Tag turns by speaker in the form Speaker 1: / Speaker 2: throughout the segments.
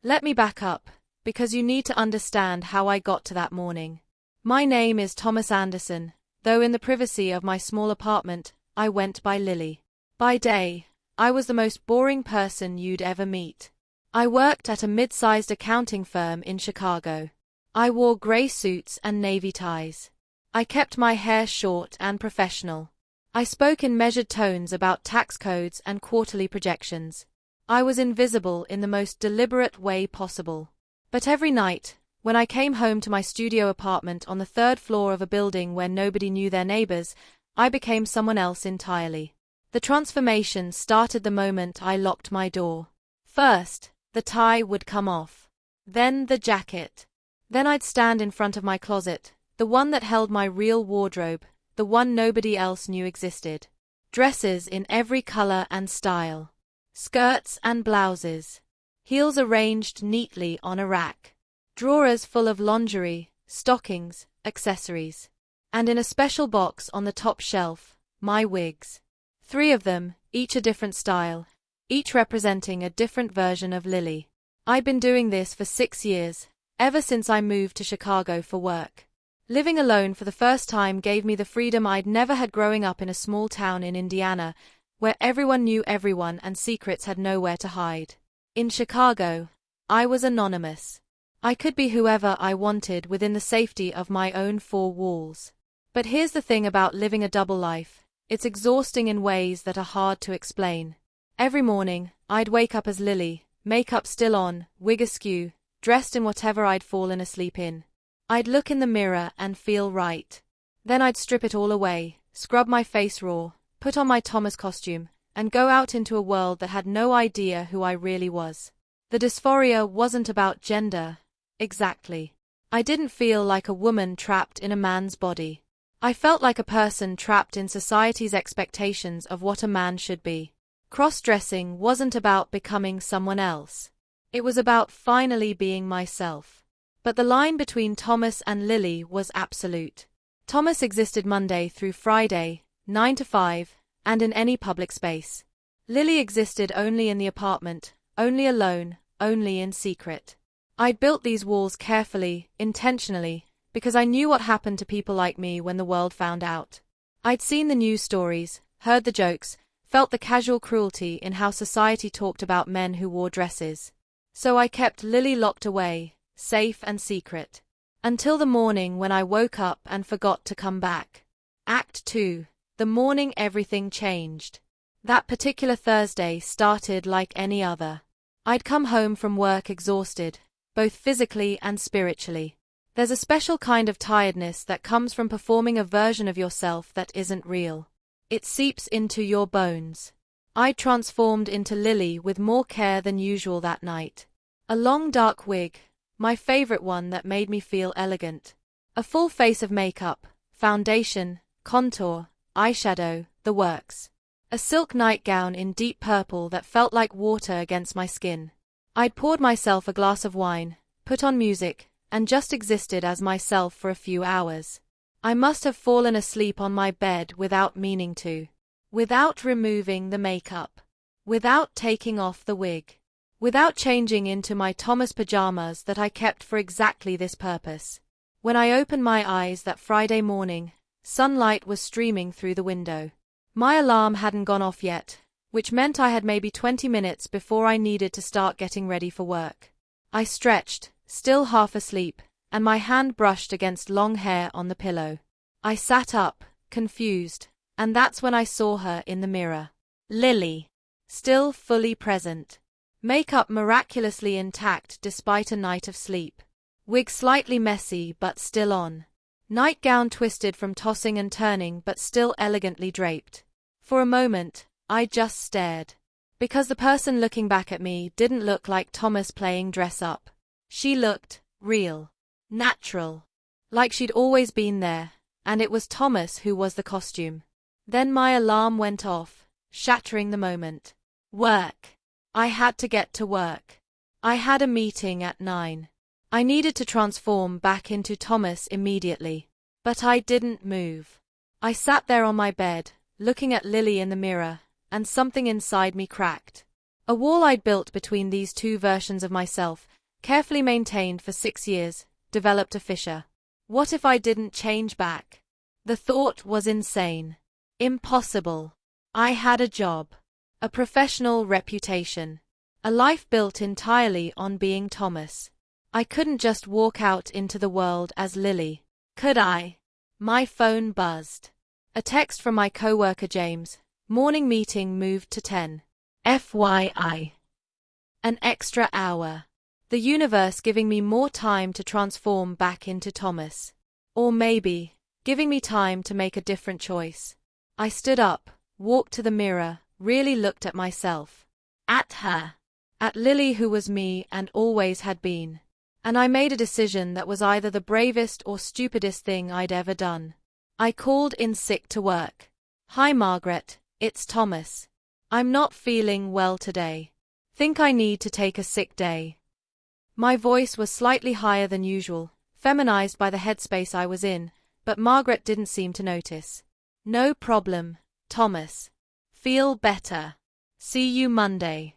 Speaker 1: Let me back up, because you need to understand how I got to that morning. My name is Thomas Anderson, though in the privacy of my small apartment, I went by Lily. By day, I was the most boring person you'd ever meet. I worked at a mid-sized accounting firm in Chicago. I wore gray suits and navy ties. I kept my hair short and professional. I spoke in measured tones about tax codes and quarterly projections. I was invisible in the most deliberate way possible. But every night, when I came home to my studio apartment on the third floor of a building where nobody knew their neighbors, I became someone else entirely. The transformation started the moment I locked my door. First, the tie would come off. Then the jacket. Then I'd stand in front of my closet, the one that held my real wardrobe, the one nobody else knew existed. Dresses in every color and style. Skirts and blouses. Heels arranged neatly on a rack. Drawers full of lingerie, stockings, accessories. And in a special box on the top shelf, my wigs. 3 of them, each a different style, each representing a different version of Lily. I'd been doing this for 6 years, ever since I moved to Chicago for work. Living alone for the first time gave me the freedom I'd never had growing up in a small town in Indiana, where everyone knew everyone and secrets had nowhere to hide. In Chicago, I was anonymous. I could be whoever I wanted within the safety of my own 4 walls. But here's the thing about living a double life. It's exhausting in ways that are hard to explain. Every morning, I'd wake up as Lily, makeup still on, wig askew, dressed in whatever I'd fallen asleep in. I'd look in the mirror and feel right. Then I'd strip it all away, scrub my face raw, put on my Thomas costume, and go out into a world that had no idea who I really was. The dysphoria wasn't about gender. Exactly. I didn't feel like a woman trapped in a man's body. I felt like a person trapped in society's expectations of what a man should be. Cross-dressing wasn't about becoming someone else. It was about finally being myself. But the line between Thomas and Lily was absolute. Thomas existed Monday through Friday, 9 to 5, and in any public space. Lily existed only in the apartment, only alone, only in secret. I'd built these walls carefully, intentionally, because I knew what happened to people like me when the world found out. I'd seen the news stories, heard the jokes, felt the casual cruelty in how society talked about men who wore dresses. So I kept Lily locked away, safe and secret. Until the morning when I woke up and forgot to come back. Act 2. The morning everything changed. That particular Thursday started like any other. I'd come home from work exhausted, both physically and spiritually. There's a special kind of tiredness that comes from performing a version of yourself that isn't real. It seeps into your bones. I transformed into Lily with more care than usual that night. A long dark wig, my favorite one that made me feel elegant. A full face of makeup, foundation, contour, eyeshadow, the works. A silk nightgown in deep purple that felt like water against my skin. I'd poured myself a glass of wine, put on music, and just existed as myself for a few hours. I must have fallen asleep on my bed without meaning to. Without removing the makeup. Without taking off the wig. Without changing into my Thomas pajamas that I kept for exactly this purpose. When I opened my eyes that Friday morning, sunlight was streaming through the window. My alarm hadn't gone off yet, which meant I had maybe 20 minutes before I needed to start getting ready for work. I stretched, still half asleep, and my hand brushed against long hair on the pillow. I sat up, confused, and that's when I saw her in the mirror. Lily. Still fully present. Makeup miraculously intact despite a night of sleep. Wig slightly messy but still on. Nightgown twisted from tossing and turning but still elegantly draped. For a moment, I just stared. Because the person looking back at me didn't look like Thomas playing dress up. She looked real. Natural. Like she'd always been there, and it was Thomas who was the costume. Then my alarm went off, shattering the moment. Work. I had to get to work. I had a meeting at 9. I needed to transform back into Thomas immediately. But I didn't move. I sat there on my bed, looking at Lily in the mirror, and something inside me cracked. A wall I'd built between these two versions of myself, carefully maintained for 6 years, developed a fissure. What if I didn't change back? The thought was insane. Impossible. I had a job, a professional reputation, a life built entirely on being Thomas. I couldn't just walk out into the world as Lily, could I? My phone buzzed. A text from my coworker James. Morning meeting moved to 10. FYI. An extra hour. The universe giving me more time to transform back into Thomas. Or maybe, giving me time to make a different choice. I stood up, walked to the mirror, really looked at myself. At her. At Lily, who was me and always had been. And I made a decision that was either the bravest or stupidest thing I'd ever done. I called in sick to work. Hi Margaret, it's Thomas. I'm not feeling well today. Think I need to take a sick day. My voice was slightly higher than usual, feminized by the headspace I was in, but Margaret didn't seem to notice. No problem, Thomas. Feel better. See you Monday.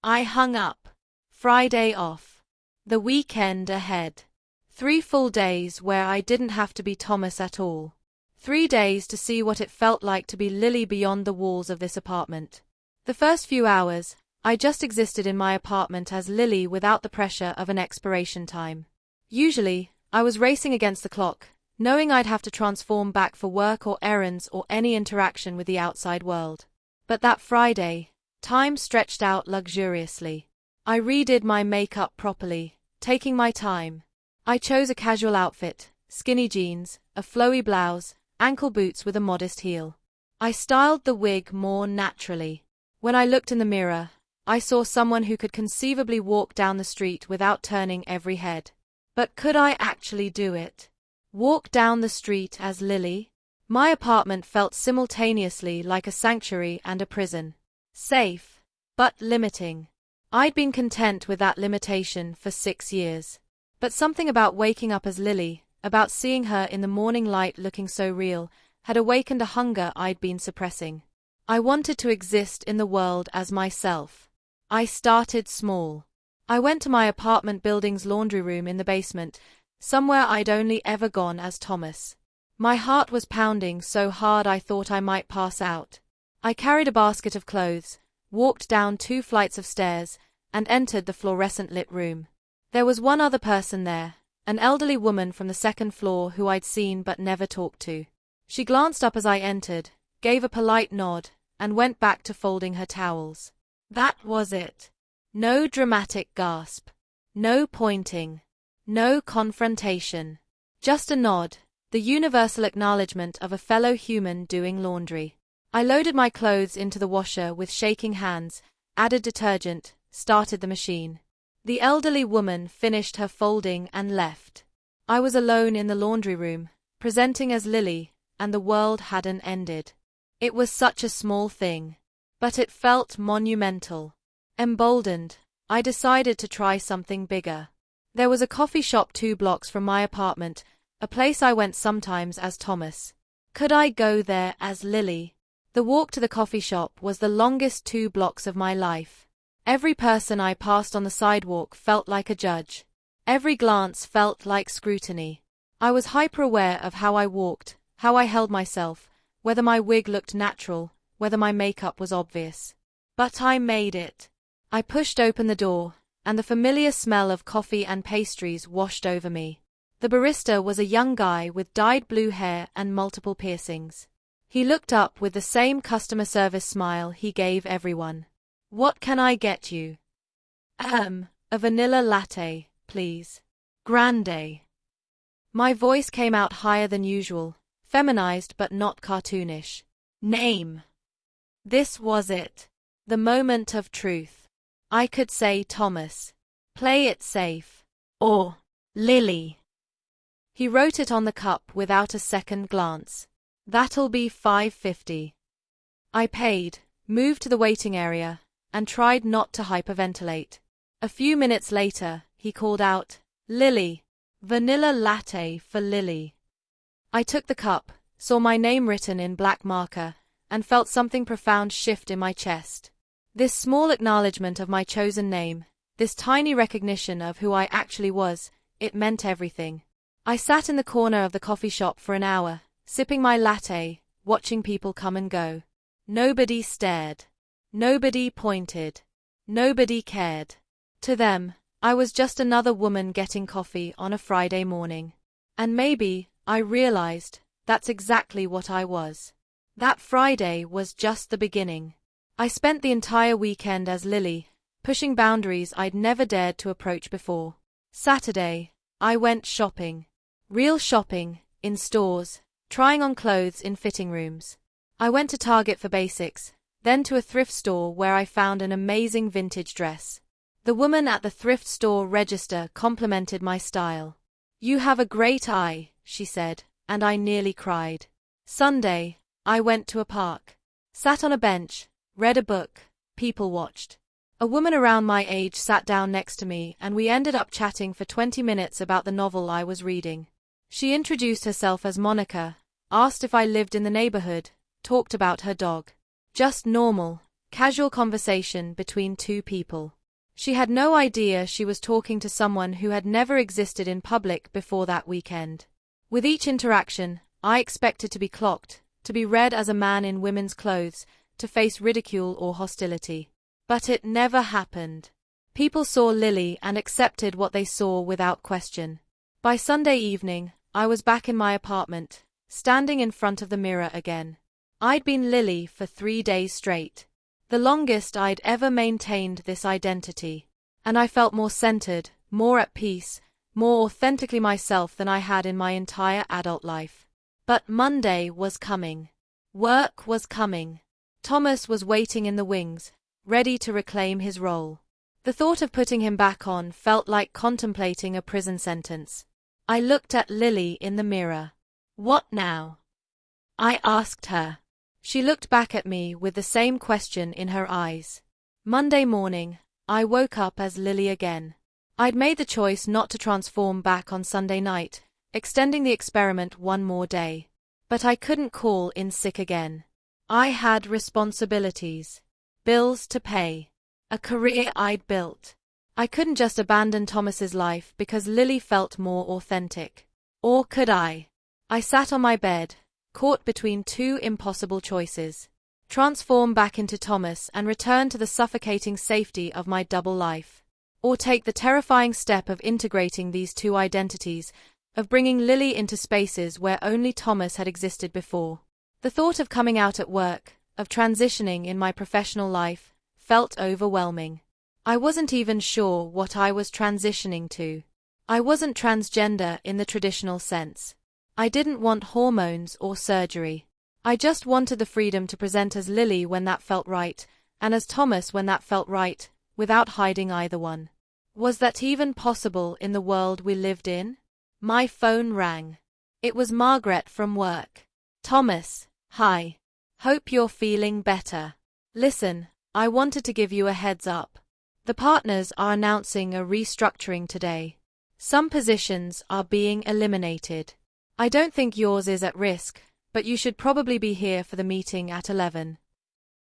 Speaker 1: I hung up. Friday off. The weekend ahead. 3 full days where I didn't have to be Thomas at all. 3 days to see what it felt like to be Lily beyond the walls of this apartment. The first few hours, I just existed in my apartment as Lily without the pressure of an expiration time. Usually, I was racing against the clock, knowing I'd have to transform back for work or errands or any interaction with the outside world. But that Friday, time stretched out luxuriously. I redid my makeup properly, taking my time. I chose a casual outfit, skinny jeans, a flowy blouse, ankle boots with a modest heel. I styled the wig more naturally. When I looked in the mirror, I saw someone who could conceivably walk down the street without turning every head. But could I actually do it? Walk down the street as Lily? My apartment felt simultaneously like a sanctuary and a prison. Safe, but limiting. I'd been content with that limitation for 6 years. But something about waking up as Lily, about seeing her in the morning light looking so real, had awakened a hunger I'd been suppressing. I wanted to exist in the world as myself. I started small. I went to my apartment building's laundry room in the basement, somewhere I'd only ever gone as Thomas. My heart was pounding so hard I thought I might pass out. I carried a basket of clothes, walked down 2 flights of stairs, and entered the fluorescent-lit room. There was one other person there, an elderly woman from the 2nd floor who I'd seen but never talked to. She glanced up as I entered, gave a polite nod, and went back to folding her towels. That was it. No dramatic gasp. No pointing. No confrontation. Just a nod, the universal acknowledgement of a fellow human doing laundry. I loaded my clothes into the washer with shaking hands, added detergent, started the machine. The elderly woman finished her folding and left. I was alone in the laundry room, presenting as Lily, and the world hadn't ended. It was such a small thing, but it felt monumental. Emboldened, I decided to try something bigger. There was a coffee shop 2 blocks from my apartment, a place I went sometimes as Thomas. Could I go there as Lily? The walk to the coffee shop was the longest 2 blocks of my life. Every person I passed on the sidewalk felt like a judge. Every glance felt like scrutiny. I was hyper-aware of how I walked, how I held myself, whether my wig looked natural, whether my makeup was obvious. But I made it. I pushed open the door, and the familiar smell of coffee and pastries washed over me. The barista was a young guy with dyed blue hair and multiple piercings. He looked up with the same customer service smile he gave everyone. "What can I get you?" A vanilla latte, please. Grande." My voice came out higher than usual, feminized but not cartoonish. "Name." This was it. The moment of truth. I could say Thomas. Play it safe. Or Lily. He wrote it on the cup without a second glance. "That'll be $5.50. I paid, moved to the waiting area, and tried not to hyperventilate. A few minutes later, he called out, "Lily. Vanilla latte for Lily." I took the cup, saw my name written in black marker, and felt something profound shift in my chest. This small acknowledgement of my chosen name, this tiny recognition of who I actually was, it meant everything. I sat in the corner of the coffee shop for an hour, sipping my latte, watching people come and go. Nobody stared. Nobody pointed. Nobody cared. To them, I was just another woman getting coffee on a Friday morning. And maybe, I realized, that's exactly what I was. That Friday was just the beginning. I spent the entire weekend as Lily, pushing boundaries I'd never dared to approach before. Saturday, I went shopping. Real shopping, in stores, trying on clothes in fitting rooms. I went to Target for basics, then to a thrift store where I found an amazing vintage dress. The woman at the thrift store register complimented my style. "You have a great eye," she said, and I nearly cried. Sunday, I went to a park. Sat on a bench, read a book, people watched. A woman around my age sat down next to me and we ended up chatting for 20 minutes about the novel I was reading. She introduced herself as Monica, asked if I lived in the neighborhood, talked about her dog. Just normal, casual conversation between two people. She had no idea she was talking to someone who had never existed in public before that weekend. With each interaction, I expected to be clocked, to be read as a man in women's clothes, to face ridicule or hostility. But it never happened. People saw Lily and accepted what they saw without question. By Sunday evening, I was back in my apartment, standing in front of the mirror again. I'd been Lily for 3 days straight. The longest I'd ever maintained this identity. And I felt more centered, more at peace, more authentically myself than I had in my entire adult life. But Monday was coming. Work was coming. Thomas was waiting in the wings, ready to reclaim his role. The thought of putting him back on felt like contemplating a prison sentence. I looked at Lily in the mirror. "What now?" I asked her. She looked back at me with the same question in her eyes. Monday morning, I woke up as Lily again. I'd made the choice not to transform back on Sunday night, extending the experiment one more day. But I couldn't call in sick again. I had responsibilities. Bills to pay. A career I'd built. I couldn't just abandon Thomas's life because Lily felt more authentic. Or could I? I sat on my bed, caught between two impossible choices. Transform back into Thomas and return to the suffocating safety of my double life. Or take the terrifying step of integrating these two identities, of bringing Lily into spaces where only Thomas had existed before. The thought of coming out at work, of transitioning in my professional life, felt overwhelming. I wasn't even sure what I was transitioning to. I wasn't transgender in the traditional sense. I didn't want hormones or surgery. I just wanted the freedom to present as Lily when that felt right, and as Thomas when that felt right, without hiding either one. Was that even possible in the world we lived in? My phone rang. It was Margaret from work. "Thomas, hi. Hope you're feeling better. Listen, I wanted to give you a heads up. The partners are announcing a restructuring today. Some positions are being eliminated. I don't think yours is at risk, but you should probably be here for the meeting at 11.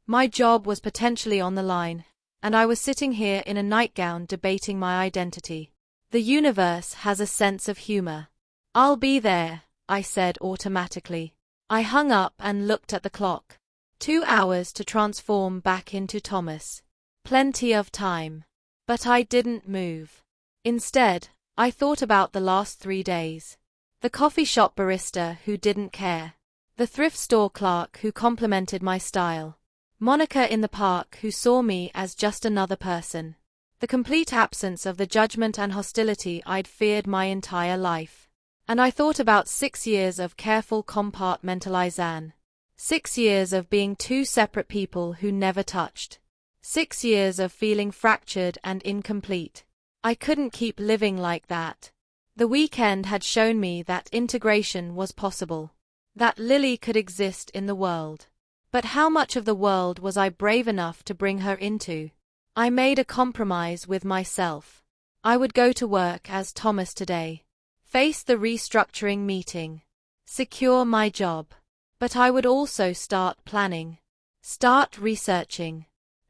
Speaker 1: My job was potentially on the line, and I was sitting here in a nightgown debating my identity. The universe has a sense of humor. "I'll be there," I said automatically. I hung up and looked at the clock. 2 hours to transform back into Thomas. Plenty of time. But I didn't move. Instead, I thought about the last 3 days. The coffee shop barista who didn't care. The thrift store clerk who complimented my style. Monica in the park who saw me as just another person. The complete absence of the judgment and hostility I'd feared my entire life. And I thought about 6 years of careful compartmentalization. 6 years of being two separate people who never touched. 6 years of feeling fractured and incomplete. I couldn't keep living like that. The weekend had shown me that integration was possible. That Lily could exist in the world. But how much of the world was I brave enough to bring her into? I made a compromise with myself. I would go to work as Thomas today. Face the restructuring meeting. Secure my job. But I would also start planning. Start researching.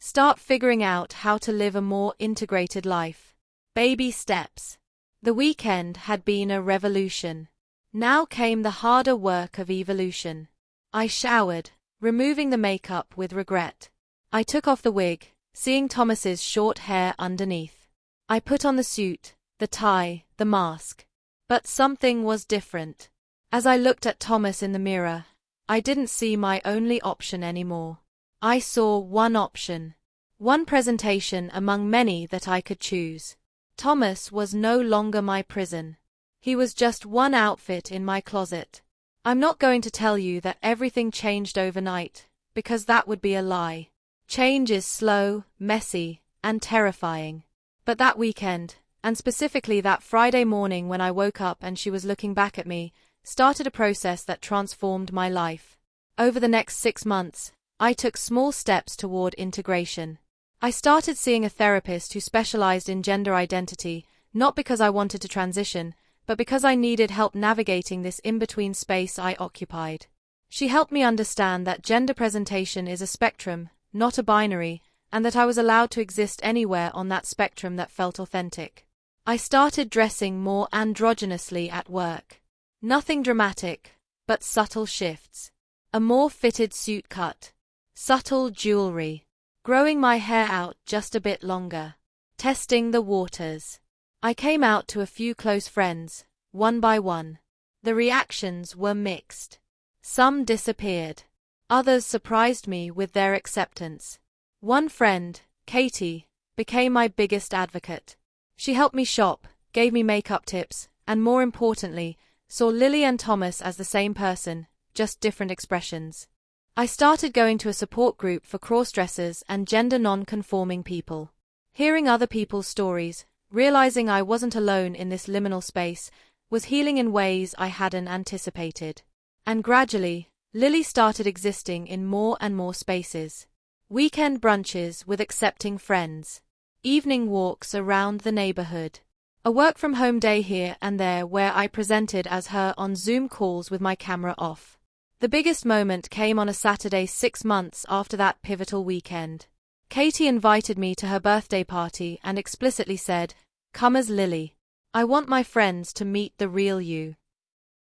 Speaker 1: Start figuring out how to live a more integrated life. Baby steps. The weekend had been a revolution. Now came the harder work of evolution. I showered, removing the makeup with regret. I took off the wig, seeing Thomas's short hair underneath. I put on the suit, the tie, the mask. But something was different. As I looked at Thomas in the mirror, I didn't see my only option anymore. I saw one option. One presentation among many that I could choose. Thomas was no longer my prison. He was just one outfit in my closet. I'm not going to tell you that everything changed overnight, because that would be a lie. Change is slow, messy, and terrifying. But that weekend, and specifically that Friday morning when I woke up and she was looking back at me, started a process that transformed my life. Over the next 6 months, I took small steps toward integration. I started seeing a therapist who specialized in gender identity, not because I wanted to transition, but because I needed help navigating this in-between space I occupied. She helped me understand that gender presentation is a spectrum, not a binary, and that I was allowed to exist anywhere on that spectrum that felt authentic. I started dressing more androgynously at work. Nothing dramatic, but subtle shifts. A more fitted suit cut. Subtle jewelry. Growing my hair out just a bit longer. Testing the waters. I came out to a few close friends, one by one. The reactions were mixed. Some disappeared. Others surprised me with their acceptance. One friend, Katie, became my biggest advocate. She helped me shop, gave me makeup tips, and more importantly, saw Lily and Thomas as the same person, just different expressions. I started going to a support group for cross-dressers and gender non-conforming people. Hearing other people's stories, realizing I wasn't alone in this liminal space, was healing in ways I hadn't anticipated. And gradually, Lily started existing in more and more spaces. Weekend brunches with accepting friends. Evening walks around the neighborhood. A work-from-home day here and there where I presented as her on Zoom calls with my camera off. The biggest moment came on a Saturday 6 months after that pivotal weekend. Katie invited me to her birthday party and explicitly said, "Come as Lily. I want my friends to meet the real you."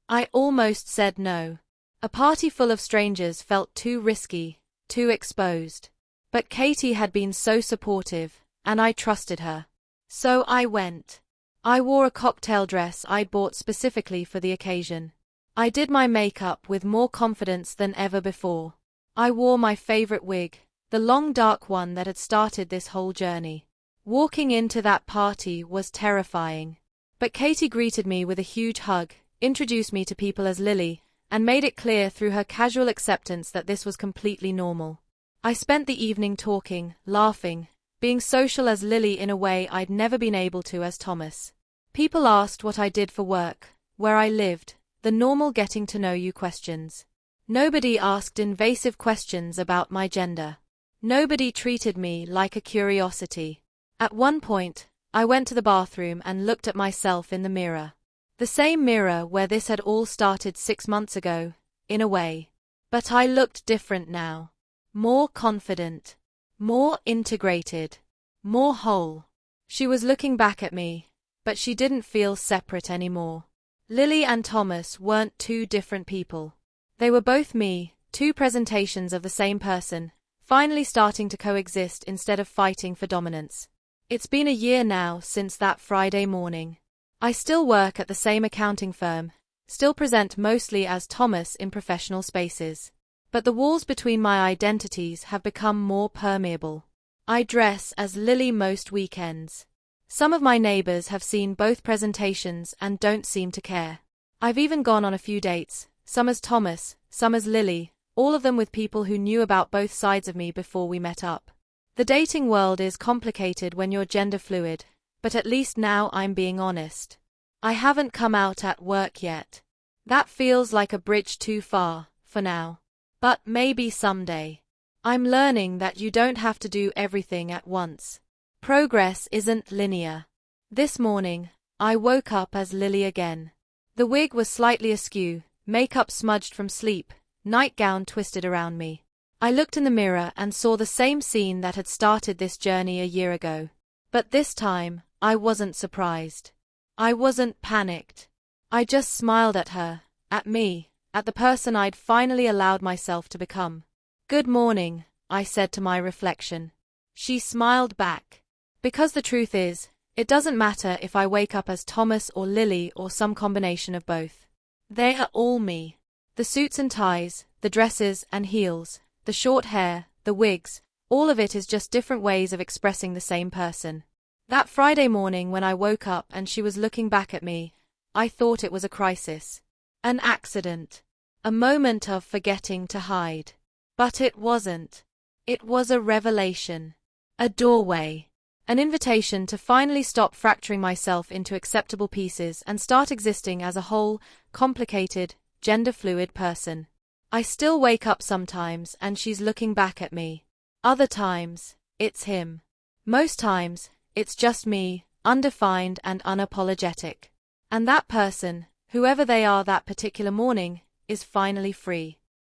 Speaker 1: I almost said no. A party full of strangers felt too risky, too exposed. But Katie had been so supportive, and I trusted her. So I went. I wore a cocktail dress I'd bought specifically for the occasion. I did my makeup with more confidence than ever before. I wore my favorite wig, the long dark one that had started this whole journey. Walking into that party was terrifying. But Katie greeted me with a huge hug, introduced me to people as Lily, and made it clear through her casual acceptance that this was completely normal. I spent the evening talking, laughing, being social as Lily in a way I'd never been able to as Thomas. People asked what I did for work, where I lived, the normal getting-to-know-you questions. Nobody asked invasive questions about my gender. Nobody treated me like a curiosity. At one point, I went to the bathroom and looked at myself in the mirror. The same mirror where this had all started 6 months ago, in a way. But I looked different now. More confident. More integrated. More whole. She was looking back at me, but she didn't feel separate anymore. Lily and Thomas weren't two different people. They were both me, two presentations of the same person, finally starting to coexist instead of fighting for dominance. It's been a year now since that Friday morning. I still work at the same accounting firm, still present mostly as Thomas in professional spaces. But the walls between my identities have become more permeable. I dress as Lily most weekends. Some of my neighbors have seen both presentations and don't seem to care. I've even gone on a few dates, some as Thomas, some as Lily, all of them with people who knew about both sides of me before we met up. The dating world is complicated when you're gender fluid, but at least now I'm being honest. I haven't come out at work yet. That feels like a bridge too far, for now. But maybe someday. I'm learning that you don't have to do everything at once. Progress isn't linear. This morning, I woke up as Lily again. The wig was slightly askew, makeup smudged from sleep, nightgown twisted around me. I looked in the mirror and saw the same scene that had started this journey a year ago. But this time, I wasn't surprised. I wasn't panicked. I just smiled at her, at me, at the person I'd finally allowed myself to become. "Good morning," I said to my reflection. She smiled back. Because the truth is, it doesn't matter if I wake up as Thomas or Lily or some combination of both. They are all me. The suits and ties, the dresses and heels, the short hair, the wigs, all of it is just different ways of expressing the same person. That Friday morning when I woke up and she was looking back at me, I thought it was a crisis. An accident. A moment of forgetting to hide. But it wasn't. It was a revelation. A doorway. An invitation to finally stop fracturing myself into acceptable pieces and start existing as a whole, complicated, gender-fluid person. I still wake up sometimes and she's looking back at me. Other times, it's him. Most times, it's just me, undefined and unapologetic. And that person, whoever they are that particular morning, is finally free.